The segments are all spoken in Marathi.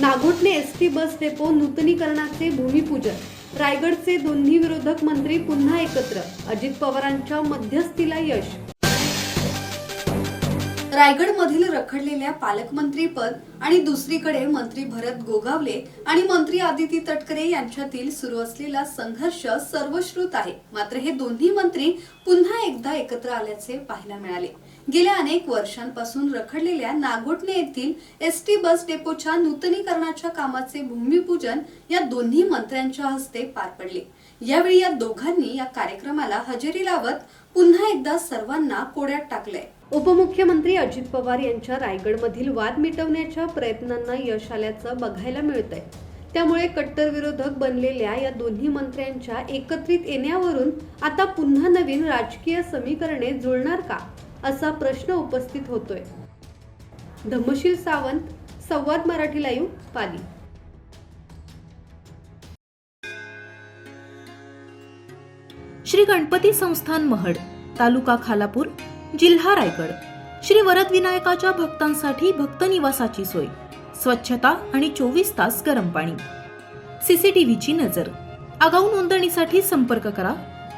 नागोठणे एसटी बस डेपो नूतनीकरणाचे भूमिपूजन. रायगडचे दोन्ही विरोधक मंत्री पुन्हा एकत्र. अजित पवारांच्या मध्यस्थीला यश. रायगडमधील रखडलेल्या पालकमंत्री पद आणि दुसरीकडे मंत्री भरत गोगावले आणि मंत्री आदिती तटकरे यांच्यातील सुरू असलेला संघर्ष सर्वश्रुत आहे. मात्र हे दोन्ही मंत्री पुन्हा एकदा एकत्र आल्याचे पाहायला मिळाले. गेल्या अनेक वर्षांपासून रखडलेल्या नागोठणे येथील एसटी बस डेपोच्या नूतनीकरणाच्या कामाचे भूमिपूजन या दोन्ही मंत्र्यांच्या हस्ते पार पडले. यावेळी या दोघांनी या कार्यक्रमाला हजेरी लावत पुन्हा एकदा सर्वांना कोड्यात टाकलंय. उपमुख्यमंत्री अजित पवार यांच्या रायगडमधील वाद मिटवण्याच्या प्रयत्नांना यश आल्याचं बघायला मिळतंय. त्यामुळे कट्टर विरोधक बनलेल्या या दोन्ही मंत्र्यांच्या एकत्रित येण्यावरून आता पुन्हा नवीन राजकीय समीकरणे जुळणार का, असा प्रश्न उपस्थित होतोय. धम्मशील सावंत, संवाद मराठी लाईव्ह, पाली. श्री गणपती संस्थान महड, तालुका खालापूर, जिल्हा रायगड. श्री वरद विनायकाच्या भक्तांसाठी भक्त निवासाची सोय, स्वच्छता आणि 24 तास गरम पाणी. सीसीटीव्हीची नजर. आगाऊ नोंदणीसाठी संपर्क करा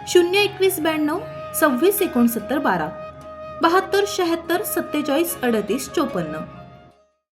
02192 26 69 12 72 76 47 38 54.